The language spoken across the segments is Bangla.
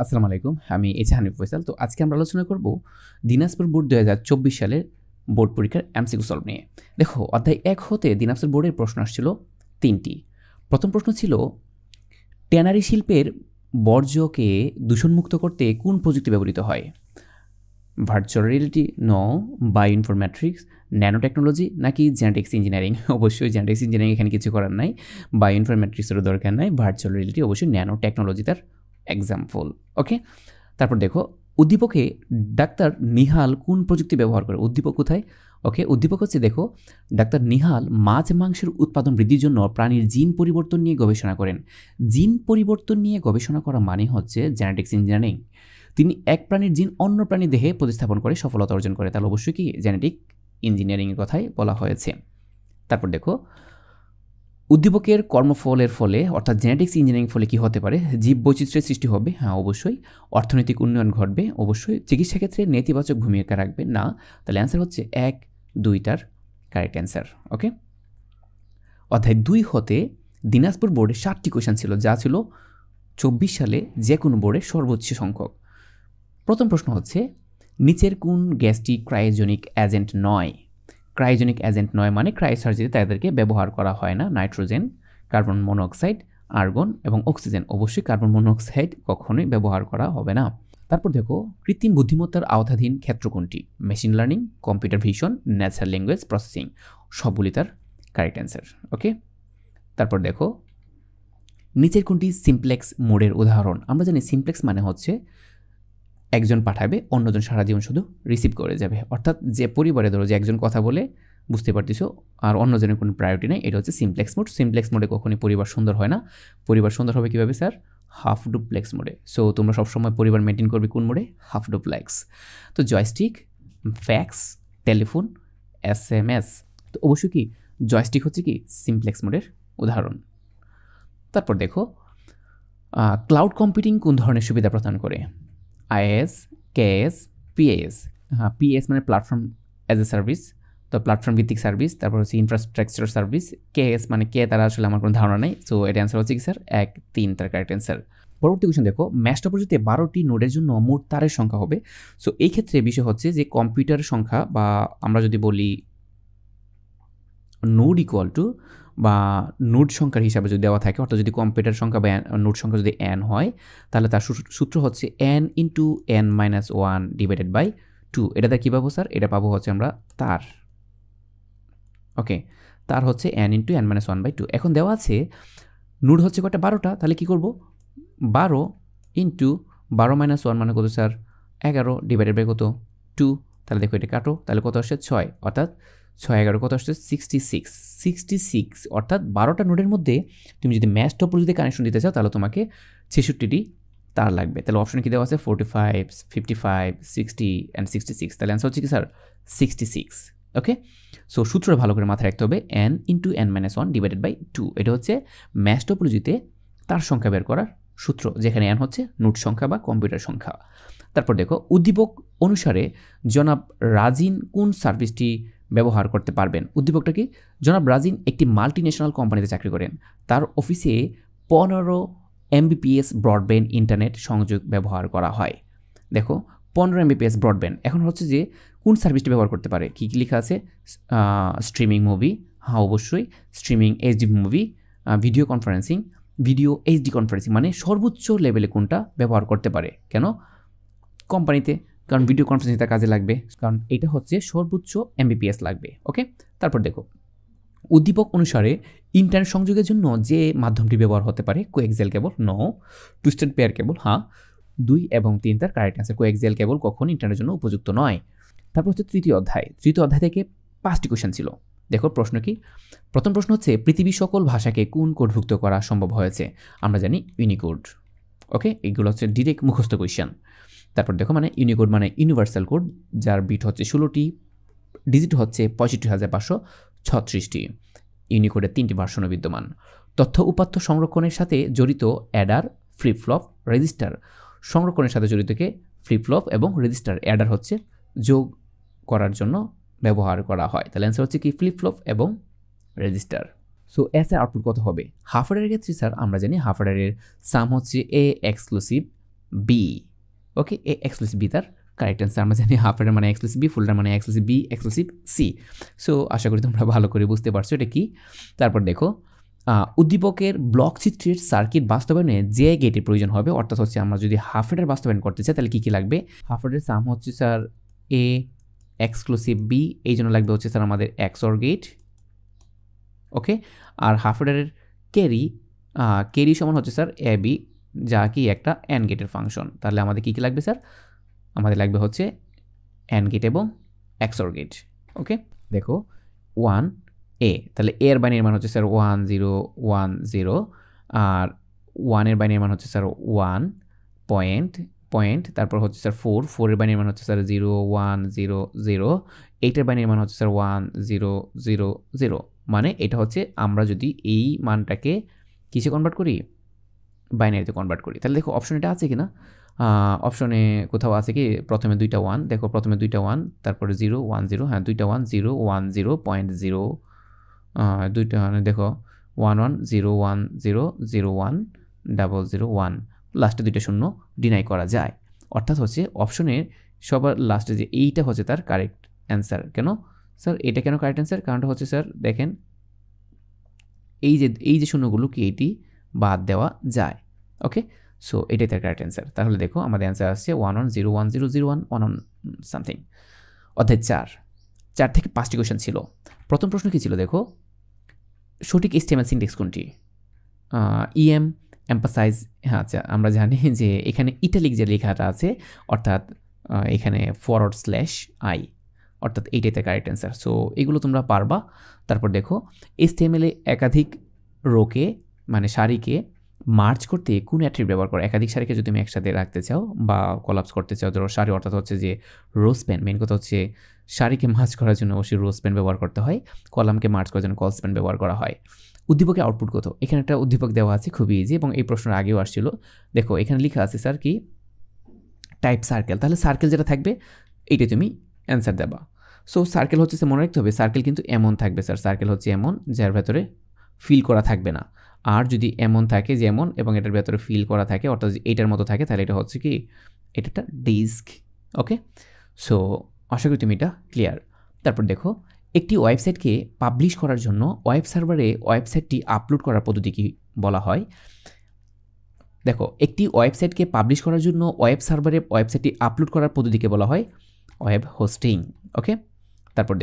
আসসালামু আলাইকুম। আমি হানিফ ফয়সাল। তো আজকে আমরা আলোচনা করব দিনাজপুর বোর্ড ২০২৪ সালের বোর্ড পরীক্ষার এমসিকিউ সলভ নিয়ে। দেখো, অধ্যায় ১ হতে দিনাজপুর বোর্ডের প্রশ্ন আসছিল ৩টি। প্রথম প্রশ্ন ছিল, ট্যানারি শিল্পের বর্জ্যকে দূষণমুক্ত করতে কোন প্রযুক্তি ব্যবহৃত হয়? ভার্চুয়াল রিয়েলিটি, বায়োইনফরমেট্রিক্স, ন্যানো টেকনোলজি নাকি জেনেটিক্স ইঞ্জিনিয়ারিং? অবশ্যই জেনেটিক্স ইঞ্জিনিয়ারিং এখানে কিছু করার নাই, বায়োইনফরমেট্রিক্সেরও দরকার নাই, ভার্চুয়াল রিয়েলিটি অবশ্যই ন্যানো টেকনোলজি তার এক্সাম্পল। ওকে, তারপর দেখো, উদ্দীপকে ডাক্তার নিহাল কোন প্রযুক্তি ব্যবহার করে? উদ্দীপক কোথায়? ওকে, উদ্দীপক হচ্ছে, দেখো, ডাক্তার নিহাল মাছ মাংসের উৎপাদন বৃদ্ধির জন্য প্রাণীর জিন পরিবর্তন নিয়ে গবেষণা করেন। জিন পরিবর্তন নিয়ে গবেষণা করা মানে হচ্ছে জেনেটিক্স ইঞ্জিনিয়ারিং। তিনি এক প্রাণীর জিন অন্য প্রাণীর দেহে প্রতিস্থাপন করে সফলতা অর্জন করে, তাহলে অবশ্যই কি জেনেটিক ইঞ্জিনিয়ারিংয়ের কথাই বলা হয়েছে। তারপর দেখো, উদ্দীপকের কর্মফলের ফলে অর্থাৎ জেনেটিক্স ইঞ্জিনিয়ারিং ফলে কি হতে পারে? জীব বৈচিত্র্যের সৃষ্টি হবে, হ্যাঁ অবশ্যই। অর্থনৈতিক উন্নয়ন ঘটবে, অবশ্যই। চিকিৎসা ক্ষেত্রে নেতিবাচক ভূমিকা রাখবে, না। তাহলে অ্যান্সার হচ্ছে ১, ২টার কারেক্ট অ্যান্সার। ওকে, অধ্যায় ২ হতে দিনাজপুর বোর্ডে 7টি কোয়েশ্চেন ছিল, যা ছিল ২৪ সালে যে কোনো বোর্ডের সর্বোচ্চ সংখ্যক। প্রথম প্রশ্ন হচ্ছে, নিচের কোন গ্যাসটি ক্রায়োজেনিক এজেন্ট নয়? ক্রায়োজেনিক এজেন্ট নয় মানে ক্রায়োসার্জারিতে তাদেরকে ব্যবহার করা হয় না। নাইট্রোজেন, কার্বন মনোঅক্সাইড, আর্গন এবং অক্সিজেন। অবশ্যই কার্বন মনোঅক্সাইড কখনোই ব্যবহার করা হবে না। তারপর দেখো, কৃত্রিম বুদ্ধিমত্তার আওতাধীন ক্ষেত্র কোনটি? Machine learning, computer vision, natural language processing. সবগুলি তার কারেক্ট অ্যান্সার। ওকে, তারপর দেখো, নিচের কোনটি সিমপ্লেক্স মোডের উদাহরণ? আমরা জানি সিমপ্লেক্স মানে হচ্ছে একজন পাঠাবে, অন্যজন সারা জীবন শুধু রিসিভ করে যাবে। অর্থাৎ যে পরিবারে ধরো যে একজন কথা বলে, বুঝতে পারতেছো, আর অন্যজনের কোনো প্রায়োরিটি নেই, এটা হচ্ছে সিমপ্লেক্স মোড। সিমপ্লেক্স মোডে কখনই পরিবার সুন্দর হয় না। পরিবার সুন্দর হবে কীভাবে স্যার? হাফ ডুপ্লেক্স মোডে। সো তোমরা সবসময় পরিবার মেনটেন করবে কোন মোডে? Half duplex. তো জয়স্টিক, ফ্যাক্স, টেলিফোন, SMS। তো অবশ্যই কি জয়স্টিক হচ্ছে কি সিমপ্লেক্স মোডের উদাহরণ। তারপর দেখো, ক্লাউড কম্পিউটিং কোন ধরনের সুবিধা প্রদান করে? IaaS, KaaS, PaaS। হ্যাঁ, PaaS মানে প্ল্যাটফর্ম অ্যাজ এ সার্ভিস, তো প্ল্যাটফর্ম ভিত্তিক সার্ভিস। তারপর হচ্ছে ইনফ্রাস্ট্রাকচার সার্ভিস। KaaS মানে কে, তারা আসলে আমার কোনো ধারণা নেই। সো এটা অ্যান্সার হচ্ছে কি স্যার? ১, ৩ তার কারেক্ট অ্যান্সার। পরবর্তী কোয়েশ্চন দেখো, ম্যাশ টপোলজিতে 12টি নোডের জন্য মোট তারের সংখ্যা হবে। সো এই ক্ষেত্রে বিষয় হচ্ছে যে কম্পিউটারের সংখ্যা, বা আমরা যদি বলি নোড ইকুয়াল টু বা নোড সংখ্যার হিসাবে যদি দেওয়া থাকে, অর্থাৎ যদি কম্পিউটার সংখ্যা বা নোড সংখ্যা যদি n হয়, তাহলে তার সূত্র হচ্ছে n into n-1 divided by 2। এটাতে কী পাবো স্যার? এটা পাবো হচ্ছে আমরা তার। ওকে, তার হচ্ছে n ইন্টু n-1 বাই 2। এখন দেওয়া আছে নোড হচ্ছে কয়টা? 12টা। তাহলে কী করবো? 12 ইন্টু 12-1 মানে কত স্যার? 11 ডিভাইডেড বাই কত? 2। তাহলে দেখো এটা কাটো, তাহলে কত আসছে? 6। অর্থাৎ 6-11 কত আসছে? 66। অর্থাৎ 12টা নোডের মধ্যে তুমি যদি ম্যাশ টপোলজিতে কানেকশন দিতে চাও, তাহলে তোমাকে 66টি তার লাগবে। তাহলে অপশনে কী দেওয়া আছে? 45, 55, 60 অ্যান্ড 66। তাহলে অ্যান্সার হচ্ছে কি স্যার? 66। ওকে, সো সূত্রটা ভালো করে মাথায় রাখতে হবে, n into n-1 divided by 2। এটা হচ্ছে ম্যাশ টপোলজিতে তার সংখ্যা বের করার সূত্র, যেখানে n হচ্ছে নোড সংখ্যা বা কম্পিউটার সংখ্যা। তারপর দেখো, উদ্দীপক অনুসারে জনাব রাজিন কোন সার্ভিসটি ব্যবহার করতে পারবেন? উদ্দীপকটা কি? জনাব রাজিন একটি মাল্টি ন্যাশনাল কোম্পানিতে চাকরি করেন। তার অফিসে 15 Mbps ব্রডব্যান্ড ইন্টারনেট সংযোগ ব্যবহার করা হয়। দেখো, 15 Mbps ব্রডব্যান্ড। এখন হচ্ছে যে কোন সার্ভিসটি ব্যবহার করতে পারে? কী কী লেখা আছে? স্ট্রিমিং মুভি, হ্যাঁ অবশ্যই। Streaming HD movie, video conferencing, video HD conferencing. মানে সর্বোচ্চ লেভেলে কোনটা ব্যবহার করতে পারে? কেন? কোম্পানিতে, কারণ ভিডিও কনফারেন্সিং তার কাজে লাগবে, কারণ এটা হচ্ছে সর্বোচ্চ Mbps লাগবে। ওকে, তারপর দেখো, উদ্দীপক অনুসারে ইন্টারনেট সংযোগের জন্য যে মাধ্যমটি ব্যবহার হতে পারে? Coaxial cable, no. Twisted pair cable, হ্যাঁ। 2 এবং 3 তার কারেক্ট অ্যান্সার। কোএক্সিয়াল কেবল কখনো ইন্টারনেটের জন্য উপযুক্ত নয়। তারপর হচ্ছে তৃতীয় অধ্যায় থেকে 5টি কোয়েশ্চেন ছিল। দেখো প্রশ্ন কি? প্রথম প্রশ্ন হচ্ছে, পৃথিবীর সকল ভাষাকে কোন কোডভুক্ত করা সম্ভব হয়েছে? আমরা জানি ইউনিকোড। ওকে, এগুলো হচ্ছে ডিরেক্ট মুখস্থ কোয়েশ্চেন। তারপর দেখো, মানে ইউনিকোড মানে ইউনিভার্সাল কোড, যার বিট হচ্ছে 16টি, ডিজিট হচ্ছে 65,536টি। ইউনিকোডের 3টি ভার্সনও বিদ্যমান। তথ্য উপাত্ত সংরক্ষণের সাথে জড়িত অ্যাডার, ফ্লিপ-ফ্লপ, রেজিস্টার। সংরক্ষণের সাথে জড়িতকে ফ্লিপ-ফ্লপ এবং রেজিস্টার। অ্যাডার হচ্ছে যোগ করার জন্য ব্যবহার করা হয়। তাহলে অ্যান্সার হচ্ছে কি ফ্লিপ-ফ্লপ এবং রেজিস্টার। সো এস এর আউটপুট কত হবে? হাফ অ্যাডারের ক্ষেত্রে স্যার আমরা জানি হাফ অ্যাডারের সাম হচ্ছে A exclusive B. Okay, A exclusive B তার কারেক্ট অ্যান্সার। আমরা জানি হাফ হেডার মানে এক্সক্লুসিভ বি, ফুল হেডার মানে exclusive B, exclusive C. So আশা করি তোমরা ভালো করে বুঝতে পারছো এটা কি। তারপর দেখো উদ্দীপকের ব্লক চিত্রের সার্কিট বাস্তবায়নে যে গেটের প্রয়োজন হবে, অর্থাৎ হচ্ছে আমরা যদি হাফ হেডার বাস্তবায়ন করতে চাই তাহলে কী কী লাগবে। হাফ হেডারের সাম হচ্ছে স্যার এ এক্সক্লুসিভ বি, এই জন্য লাগবে হচ্ছে স্যার আমাদের এক্সঅর গেট। ওকে, আর হাফ হেডারের ক্যারি সমান হচ্ছে স্যার এ বি, যা কি একটা অ্যান্ড গেটের ফাংশন। তাহলে আমাদের কী কী লাগবে স্যার, আমাদের লাগবে হচ্ছে অ্যান্ড গেট এবং এক্সঅর গেট। ওকে, দেখো 1 এ, তাহলে এর বাইনারি মান হচ্ছে স্যার 1 0 1 0, আর 1 এর বাইনারি মান হচ্ছে স্যার 1 পয়েন্ট, তারপর হচ্ছে স্যার 4 এর বাইনারি মান হচ্ছে স্যার 0 1 0 0, 8 এর বাইনারি মান হচ্ছে স্যার 1 0 0 0। মানে এটা হচ্ছে আমরা যদি এই মানটাকে কিসে কনভার্ট করি, বাইনারিতে কনভার্ট করি। তাহলে দেখো অপশন এটা আছে কিনা, অপশনে কোথাও আছে কি প্রথমে দুইটা 1, দেখো প্রথমে দুইটা 1, তারপরে 0 1 0, হ্যাঁ দুইটা 1 0 1 0.0, দুইটা দেখো 1 1 0 1 0 0 1 0 0 1, লাস্টে দুইটা শূন্য ডিনাই করা যায়। অর্থাৎ হচ্ছে অপশনের সবার লাস্টে যে এইটা হচ্ছে তার কারেক্ট অ্যান্সার। কেন স্যার এটা কেন কারেক্ট অ্যান্সার, কারণটা হচ্ছে স্যার দেখেন এই যে শূন্যগুলো কি এটি বাদ দেওয়া যায়। ওকে, সো এটাই তার কারেক্ট অ্যান্সার। তাহলে দেখো আমাদের অ্যান্সার আসছে 1 1 0 1 0 0 1 1 1 সামথিং। অধ্যায় 4 থেকে 5টি কোয়েশ্চেন ছিল। প্রথম প্রশ্ন কী ছিল দেখো, সঠিক HTML সিনট্যাক্স কোনটি। ইএম এম্পাসাইজ, হ্যাঁ আচ্ছা আমরা জানি যে এখানে ইটালিক যে লেখাটা আছে অর্থাৎ এখানে /i, অর্থাৎ এইটাই তার কারেক্ট অ্যান্সার। সো এগুলো তোমরা পারবা। তারপর দেখো HTML-এ একাধিক রোকে মানে সারিকে মার্চ করতে কোন অ্যাট্রিবিউট ব্যবহার করে। একাধিক সারিকে যদি তুমি একসাথে রাখতে চাও বা কলাপস করতে চাও, ধরো সারি অর্থাৎ হচ্ছে যে রো স্প্যান, মেন কথা হচ্ছে সারিকে মার্চ করার জন্য অবশ্যই রো স্প্যান ব্যবহার করতে হয়, কলামকে মার্চ করার জন্য কল স্প্যান ব্যবহার করা হয়। উদ্দীপকের আউটপুট কত, এখানে একটা উদ্দীপক দেওয়া আছে খুবই ইজি এবং এই প্রশ্নের আগেও আসছিল। দেখো এখানে লেখা আছে স্যার কি টাইপ সার্কেল, তাহলে সার্কেল যেটা থাকবে এইটাই তুমি অ্যান্সার দেবা। সো সার্কেল হচ্ছে মনে রাখতে হবে সার্কেল কিন্তু এমন থাকবে স্যার, সার্কেল হচ্ছে এমন যার ভেতরে ফিল করা থাকবে না। আর যদি এমন থাকে যেমন এবং এটার ভেতরে ফিল করা থাকে অর্থাৎ এইটার মতো থাকে তাহলে এটা হচ্ছে কি এটা একটা ডিস্ক। ওকে, সো আশা করি তুমি এটা ক্লিয়ার। তারপর দেখো একটি ওয়েবসাইটকে পাবলিশ করার জন্য ওয়েব সার্ভারে ওয়েবসাইটটি আপলোড করার পদ্ধতি কি বলা হয়। দেখো একটি ওয়েবসাইটকে পাবলিশ করার জন্য ওয়েব সার্ভারে ওয়েবসাইটটি আপলোড করার পদ্ধতিকে বলা হয় ওয়েব হোস্টিং। ওকে, তারপর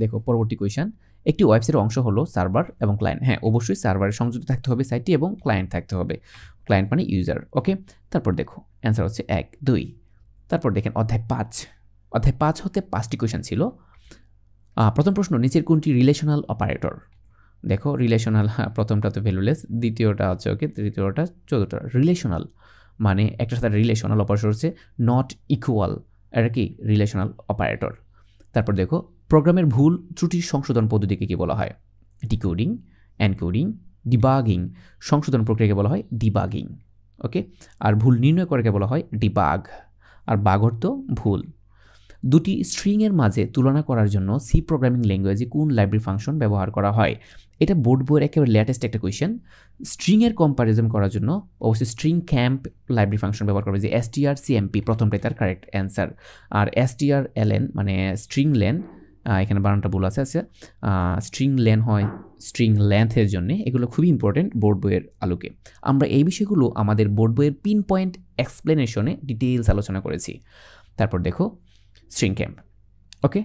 দেখো পরবর্তী কোয়েশ্চেন, একটি ওয়েবসাইটের অংশ হলো সার্ভার এবং ক্লায়েন্ট। হ্যাঁ অবশ্যই সার্ভারে সংযুক্ত থাকতে হবে সাইটটি এবং ক্লায়েন্ট থাকতে হবে, ক্লায়েন্ট মানে ইউজার। ওকে, তারপর দেখো অ্যান্সার হচ্ছে 1 2। তারপর দেখেন অধ্যায় 5 হতে 5টি কোয়েশ্চেন ছিল। প্রথম প্রশ্ন, নিচের কোনটি রিলেশনাল অপারেটর। দেখো রিলেশনাল, প্রথমটা তো ভ্যালুলেস, দ্বিতীয়টা হচ্ছে ওকে, তৃতীয়টা চতুর্থটা রিলেশনাল মানে একটা সাথে রিলেশনাল অপারেটর হচ্ছে নট ইকুয়াল, এটা কি রিলেশনাল অপারেটর। তারপর দেখো প্রোগ্রামের ভুল ত্রুটির সংশোধন পদ্ধতিকে কি বলা হয়। Decoding, encoding, debugging. সংশোধন প্রক্রিয়াকে বলা হয় ডিবাগিং। ওকে, আর ভুল নির্ণয় করাকে বলা হয় ডিবাগ, আর বাগ অর্থ ভুল। দুটি স্ট্রিংয়ের মাঝে তুলনা করার জন্য সি প্রোগ্রামিং ল্যাঙ্গুয়েজে কোন লাইব্রেরি ফাংশন ব্যবহার করা হয়। এটা বোর্ড বইয়ের একেবারে লেটেস্ট একটা কোয়েশ্চেন। স্ট্রিংয়ের কম্প্যারিজন করার জন্য অবশ্যই স্ট্রিং ক্যাম্প লাইব্রেরি ফাংশন ব্যবহার করবে, যে strcmp প্রথমটাই তার কারেক্ট অ্যান্সার। আর strlen মানে স্ট্রিং লেন, এখানে বানানটা ভুল আছে, স্ট্রিং লেন হয় স্ট্রিং লেন্থের জন্য। এগুলো খুবই ইম্পর্টেন্ট বোর্ড বইয়ের আলোকে। আমরা এই বিষয়গুলো আমাদের বোর্ড বইয়ের পিন পয়েন্ট এক্সপ্লেনেশনে ডিটেইলস আলোচনা করেছি। তারপর দেখো স্ট্রিং ক্যাম্প। ওকে,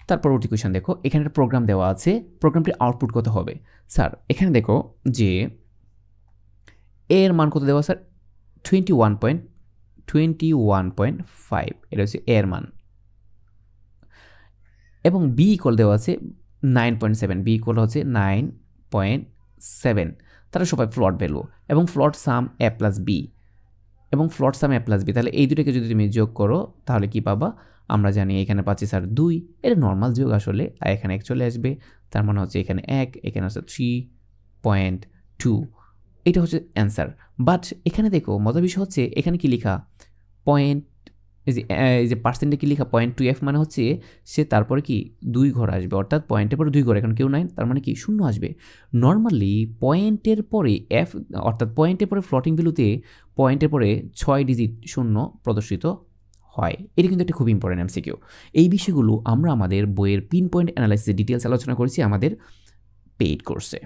তার পরবর্তী কোয়েশ্চেন দেখো, এখানে একটা প্রোগ্রাম দেওয়া আছে, প্রোগ্রামটির আউটপুট কত হবে। স্যার এখানে দেখো যে এর মান কত দেওয়া স্যার 21.5, এটা হচ্ছে এর মান, এবং বি ইকুয়াল দেওয়া আছে 9.7, বি ইকুয়াল হচ্ছে 9.7। তারা সবাই ফ্লট ভ্যালু এবং ফ্লট সাম এ প্লাস বি এবং ফ্লট সাম এ প্লাস বি, তাহলে এই দুটোকে যদি তুমি যোগ করো তাহলে কি পাবা, আমরা জানি এখানে পাচ্ছি স্যার 2, এটা নর্মাল যোগ আসলে, আর এখানে 1 চলে আসবে, তার মানে হচ্ছে এখানে 1, এখানে হচ্ছে 3.2, এটা হচ্ছে অ্যান্সার। বাট এখানে দেখো মজার বিষয় হচ্ছে এখানে কি লেখা এই যে পার্সেন্টে কি লেখা পয়েন্ট টু এফ মানে হচ্ছে সে তারপরে কি 2 ঘর আসবে, অর্থাৎ পয়েন্টের পরে 2 ঘর, এখন কেউ নাই, তার মানে কি শূন্য আসবে। নর্মালি পয়েন্টের পরে এফ, অর্থাৎ পয়েন্টের পরে ফ্লোটিং ভ্যালুতে পয়েন্টের পরে 6 ডিজিট শূন্য প্রদর্শিত হয়। এটা কিন্তু একটা খুব ইম্পর্টেন্ট এমসিকিউ। এই বিষয়গুলো আমরা আমাদের বইয়ের পিন পয়েন্ট অ্যানালাইসিস ডিটেলস আলোচনা করেছি আমাদের পেইড কোর্সে।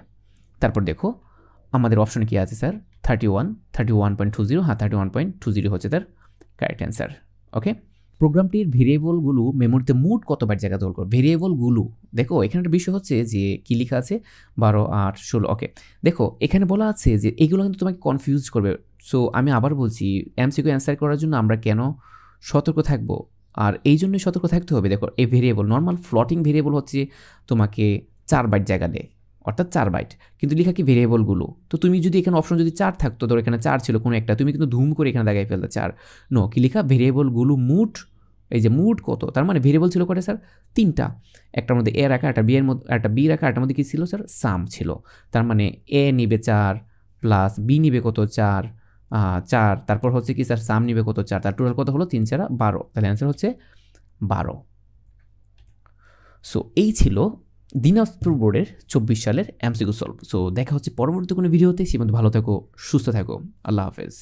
তারপর দেখো আমাদের অপশনে কি আছে স্যার, 31.20, হ্যাঁ 31.20 হচ্ছে তার কারেক্ট অ্যান্সার। ওকে, প্রোগ্রামটির ভেরিয়েবলগুলো মেমোরিতে মোট কত বাইট জায়গা দখল করে? ভেরিয়েবলগুলো দেখো এখানে একটা বিষয় হচ্ছে যে কী লেখা আছে 12, 8, 16। ওকে, দেখো এখানে বলা আছে যে এগুলো কিন্তু তোমাকে কনফিউজ করবে। সো আমি আবার বলছি, এমসিকিউ অ্যান্সার করার জন্য আমরা কেন সতর্ক থাকবো, আর এই জন্যই সতর্ক থাকতে হবে। দেখো এই ভেরিয়েবল, নর্মাল ফ্লোটিং ভেরিয়েবল হচ্ছে তোমাকে 4 বাইট জায়গা দেয়, অর্থাৎ 4 বাইট, কিন্তু লেখা কি ভেরিয়েবলগুলো। তো তুমি যদি এখানে অপশন যদি 4 থাকতো, ধরো এখানে 4 ছিল কোনো একটা, তুমি কিন্তু ধুম করে এখানে দাগাই ফেলতে 4। নো, কি লেখা ভেরিয়েবলগুলো মুট, এই যে মুট কত, তার মানে ভেরিয়েবল ছিল কটা স্যার, 3টা। একটার মধ্যে এ রাখা, একটা বি এর মধ্যে, একটা বি রাখা, একটার মধ্যে কি ছিল স্যার, সাম ছিল। তার মানে এ নিবে 4 প্লাস বি নিবে কত 4, 4, তারপর হচ্ছে কি স্যার সাম নিবে কত 4, তার টোটাল কত হলো 3 4 12, তাহলে অ্যান্সার হচ্ছে 12। সো এই ছিল দিনাজপুর বোর্ডের 24 সালের এমসিকিউ সলভ। সো দেখা হচ্ছে পরবর্তী কোনো ভিডিওতে। সে মধ্যে ভালো থাকো, সুস্থ থাকো, আল্লাহ হাফেজ।